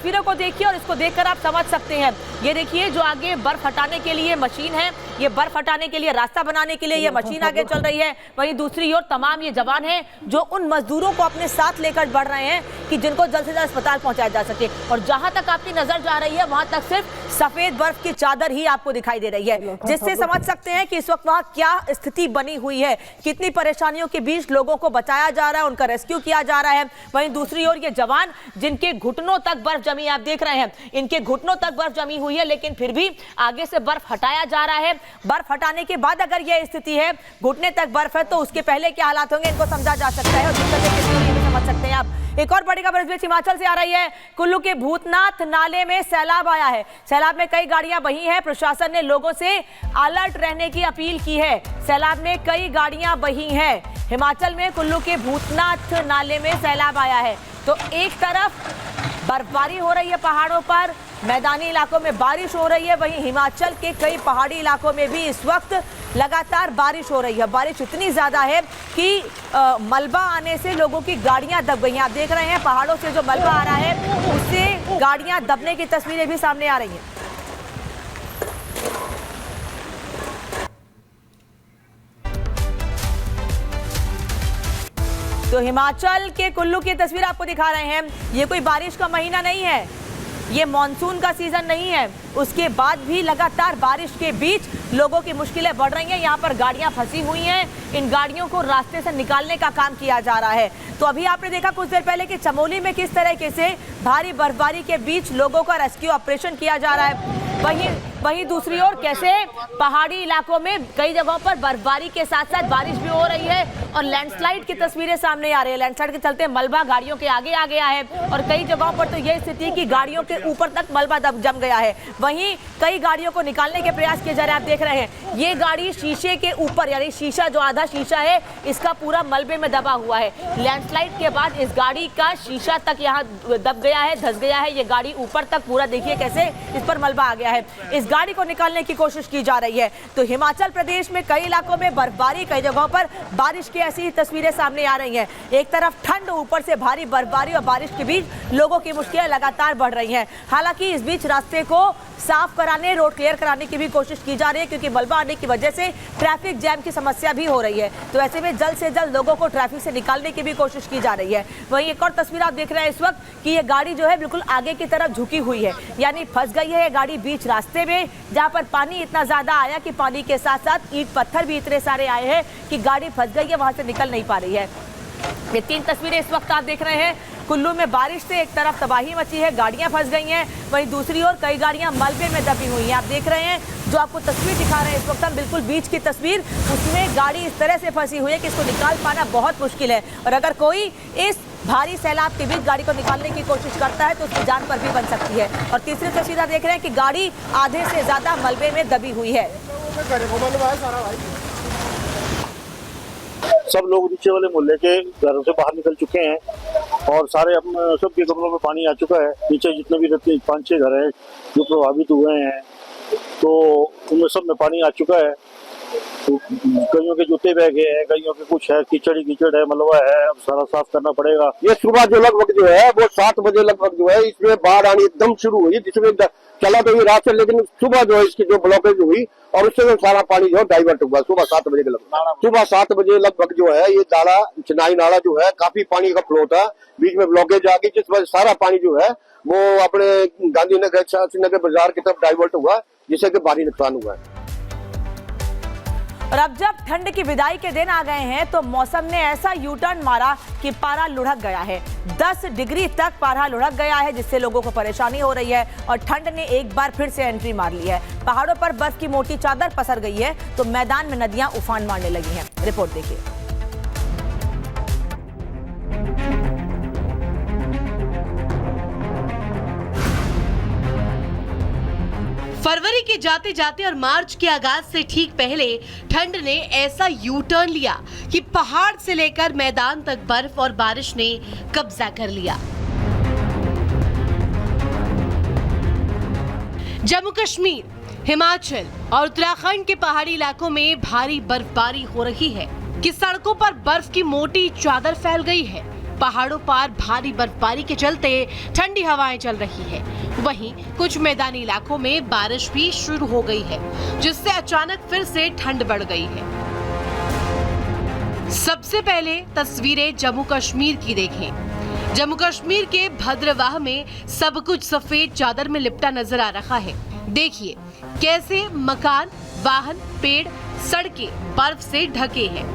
तस्वीरों को देखिए और इसको देखकर आप समझ सकते हैं। ये देखिए जो आगे बर्फ हटाने के लिए मशीन है, ये बर्फ हटाने के लिए रास्ता बनाने के लिए ये मशीन आगे चल रही है। वहीं दूसरी ओर तमाम ये जवान हैं जो उन मजदूरों को अपने साथ लेकर बढ़ रहे हैं कि जिनको जल्द से जल्द अस्पताल पहुंचाया जा सके। और जहां तक आपकी नजर जा रही है वहां तक सिर्फ सफेद बर्फ की चादर ही आपको दिखाई दे रही है, जिससे समझ सकते हैं कि इस वक्त वहां क्या स्थिति बनी हुई है, कितनी परेशानियों के बीच लोगों को बचाया जा रहा है, उनका रेस्क्यू किया जा रहा है। वहीं दूसरी ओर ये जवान जिनके घुटनों तक बर्फ जमी, आप देख रहे हैं इनके घुटनों तक बर्फ जमी हुई है, लेकिन फिर भी आगे से बर्फ हटाया जा रहा है। बर्फ हटाने के बाद अगर यह स्थिति है, घुटने तक बर्फ है, तो उसके पहले क्या हालात होंगे इनको समझा जा सकता है और दिक्कतें कितनी होंगी समझ सकते हैं आप। एक और बड़ी खबर इस बीच हिमाचल से आ रही है। कुल्लू के भूतनाथ नाले में सैलाब आया है। सैलाब में कई गाड़ियां बही हैं। प्रशासन ने लोगों से अलर्ट रहने की अपील की है। सैलाब में कई गाड़ियां बही हैं। हिमाचल में कुल्लू के भूतनाथ नाले में सैलाब आया है। तो एक तरफ बर्फबारी हो रही है पहाड़ों पर, मैदानी इलाकों में बारिश हो रही है, वहीं हिमाचल के कई पहाड़ी इलाकों में भी इस वक्त लगातार बारिश हो रही है। बारिश इतनी ज़्यादा है कि मलबा आने से लोगों की गाड़ियां दब गई हैं। आप देख रहे हैं पहाड़ों से जो मलबा आ रहा है उससे गाड़ियां दबने की तस्वीरें भी सामने आ रही हैं। तो हिमाचल के कुल्लू की तस्वीर आपको दिखा रहे हैं। ये कोई बारिश का महीना नहीं है, ये मॉनसून का सीजन नहीं है, उसके बाद भी लगातार बारिश के बीच लोगों की मुश्किलें बढ़ रही हैं। यहाँ पर गाड़ियाँ फंसी हुई हैं, इन गाड़ियों को रास्ते से निकालने का काम किया जा रहा है। तो अभी आपने देखा कुछ देर पहले कि चमोली में किस तरीके से भारी बर्फबारी के बीच लोगों का रेस्क्यू ऑपरेशन किया जा रहा है। वहीं दूसरी ओर कैसे पहाड़ी इलाकों में कई जगहों पर बर्फबारी के साथ साथ बारिश भी हो रही है और लैंडस्लाइड की तस्वीरें सामने आ रही है। लैंडस्लाइड के चलते मलबा गाड़ियों के आगे आ गया है और कई जगहों पर तो यह स्थिति कि गाड़ियों के ऊपर तक मलबा जम गया है। वहीं कई गाड़ियों को निकालने के प्रयास किए जा रहे हैं। आप देख रहे हैं ये गाड़ी शीशे के ऊपर, यानी शीशा जो आधा शीशा है इसका पूरा मलबे में दबा हुआ है। लैंडस्लाइड के बाद इस गाड़ी का शीशा तक यहाँ दब गया है, धंस गया है। ये गाड़ी ऊपर तक पूरा देखिए कैसे इस पर मलबा आ गया है। इस गाड़ी को निकालने की कोशिश की जा रही है। तो हिमाचल प्रदेश में कई इलाकों में बर्फबारी, कई जगहों पर बारिश की ऐसी तस्वीरें सामने आ रही हैं। एक तरफ ठंड, ऊपर से भारी बर्फबारी और बारिश के बीच लोगों की मुश्किलें लगातार बढ़ रही हैं। हालांकि इस बीच रास्ते को साफ कराने, रोड क्लियर कराने की भी कोशिश की जा रही है, क्योंकि मलबा आने की वजह से ट्रैफिक जैम की समस्या भी हो रही है। तो ऐसे में जल्द से जल्द लोगों को ट्रैफिक से निकालने की भी कोशिश की जा रही है। वहीं एक और तस्वीर आप देख रहे हैं इस वक्त कि ये गाड़ी जो है बिल्कुल आगे की तरफ झुकी हुई है, यानी फंस गई है ये गाड़ी बीच रास्ते में, जहां पर पानी इतना ज्यादा आया कि पानी के साथ साथ ईंट पत्थर भी इतने सारे आए हैं कि गाड़ी फंस गई है, वहां से निकल नहीं पा रही है। ये तीन तस्वीरें इस वक्त आप देख रहे हैं। कुल्लू में बारिश से एक तरफ तबाही मची है, गाड़ियां फंस गई हैं, वहीं दूसरी ओर कई गाड़ियां मलबे में दबी हुई हैं। आप देख रहे हैं जो आपको तस्वीर दिखा रहे हैं इस वक्त हम बिल्कुल बीच की तस्वीर, उसमें गाड़ी इस तरह से फंसी हुई है कि इसको निकाल पाना बहुत मुश्किल है। और अगर कोई इस भारी सैलाब के बीच गाड़ी को निकालने की कोशिश करता है तो उसकी जान पर भी बन सकती है। और तीसरी तस्वीर आप देख रहे हैं कि गाड़ी आधे से ज्यादा मलबे में दबी हुई है। सब लोग नीचे वाले मोहल्ले के घरों से बाहर निकल चुके हैं और सारे सबके कमरों में पानी आ चुका है। नीचे जितने भी रहते 5-6 घर हैं जो प्रभावित हुए हैं, तो उनमें सब में पानी आ चुका है। तो कईयों के जूते बह गए हैं, कईयों के कुछ है, कीचड़ है, मलबा है, अब सारा साफ करना पड़ेगा। ये सुबह जो लगभग जो है वो 7 बजे लगभग जो है इसमें बाढ़ आनी एकदम शुरू हुई, जिसमें चला तो ये रात से, लेकिन सुबह जो है इसकी जो ब्लॉकेज हुई और उससे जो सारा पानी जो है डाइवर्ट हुआ सुबह 7 बजे के लगभग। सुबह 7 बजे लगभग जो है ये नाला, चिनाई नाला जो है काफी पानी का फ्लो था, बीच में ब्लॉकेज आ गई, जिस वजह सारा पानी जो है वो अपने गांधीनगर, शास्त्री नगर बाजार की तरफ डाइवर्ट हुआ, जिससे कि भारी नुकसान हुआ है। और अब जब ठंड की विदाई के दिन आ गए हैं तो मौसम ने ऐसा यू टर्न मारा कि पारा लुढ़क गया है। 10 डिग्री तक पारा लुढ़क गया है, जिससे लोगों को परेशानी हो रही है और ठंड ने एक बार फिर से एंट्री मार ली है। पहाड़ों पर बर्फ की मोटी चादर पसर गई है तो मैदान में नदियां उफान मारने लगी हैं। रिपोर्ट देखिए। फरवरी के जाते जाते और मार्च के आगाज से ठीक पहले ठंड ने ऐसा यू टर्न लिया कि पहाड़ से लेकर मैदान तक बर्फ और बारिश ने कब्जा कर लिया। जम्मू कश्मीर, हिमाचल और उत्तराखंड के पहाड़ी इलाकों में भारी बर्फबारी हो रही है कि सड़कों पर बर्फ की मोटी चादर फैल गई है। पहाड़ों पर भारी बर्फबारी के चलते ठंडी हवाएं चल रही है। वहीं कुछ मैदानी इलाकों में बारिश भी शुरू हो गई है, जिससे अचानक फिर से ठंड बढ़ गई है। सबसे पहले तस्वीरें जम्मू कश्मीर की देखें। जम्मू कश्मीर के भद्रवाह में सब कुछ सफेद चादर में लिपटा नजर आ रहा है। देखिए कैसे मकान, वाहन, पेड़, सड़कें बर्फ से ढके हैं।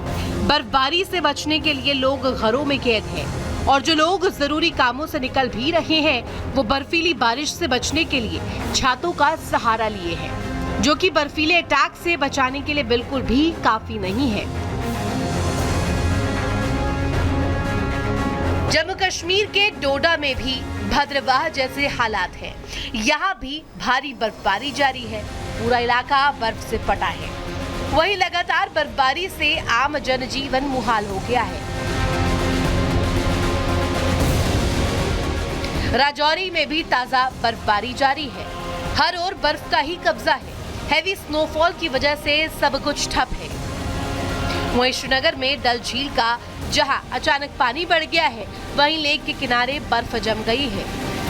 बर्फबारी से बचने के लिए लोग घरों में कैद हैं और जो लोग जरूरी कामों से निकल भी रहे हैं वो बर्फीली बारिश से बचने के लिए छातों का सहारा लिए हैं, जो कि बर्फीले अटैक से बचाने के लिए बिल्कुल भी काफी नहीं है। जम्मू कश्मीर के डोडा में भी भद्रवाह जैसे हालात हैं। यहाँ भी भारी बर्फबारी जारी है, पूरा इलाका बर्फ से पटा है। वहीं लगातार बर्फबारी से आम जनजीवन मुहाल हो गया है। राजौरी में भी ताजा बर्फबारी जारी है। हर ओर बर्फ का ही कब्जा है। हैवी स्नोफॉल की वजह से सब कुछ ठप है। वहीं श्रीनगर में डल झील का जहां अचानक पानी बढ़ गया है, वहीं लेक के किनारे बर्फ जम गई है।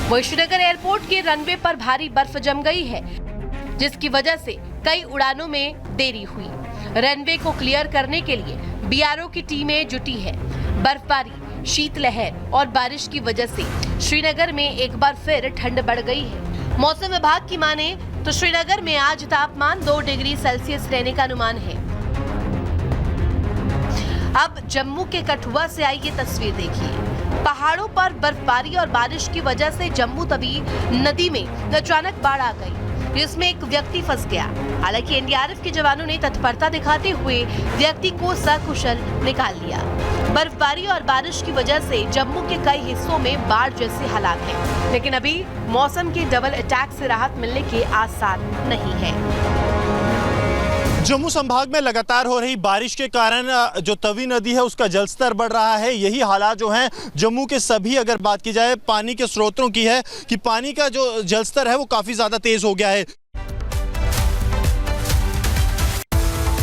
वहीं श्रीनगर एयरपोर्ट के रनवे पर भारी बर्फ जम गई है, जिसकी वजह से कई उड़ानों में देरी हुई। रनवे को क्लियर करने के लिए बीआरओ की टीमें जुटी है। बर्फबारी, शीतलहर और बारिश की वजह से श्रीनगर में एक बार फिर ठंड बढ़ गई है। मौसम विभाग की माने तो श्रीनगर में आज तापमान 2 डिग्री सेल्सियस रहने का अनुमान है। अब जम्मू के कठुआ से आई ये तस्वीर देखिए। पहाड़ों पर बर्फबारी और बारिश की वजह से जम्मू तवी नदी में अचानक बाढ़ आ गई, जिसमें एक व्यक्ति फंस गया। हालांकि एनडीआरएफ के जवानों ने तत्परता दिखाते हुए व्यक्ति को सकुशल निकाल लिया। बर्फबारी और बारिश की वजह से जम्मू के कई हिस्सों में बाढ़ जैसे हालात हैं, लेकिन अभी मौसम के डबल अटैक से राहत मिलने के आसार नहीं है। जम्मू संभाग में लगातार हो रही बारिश के कारण जो तवी नदी है उसका जलस्तर बढ़ रहा है। यही हालात जो हैं जम्मू के सभी, अगर बात की जाए पानी के स्रोतों की, है कि पानी का जो जलस्तर है वो काफ़ी ज़्यादा तेज़ हो गया है।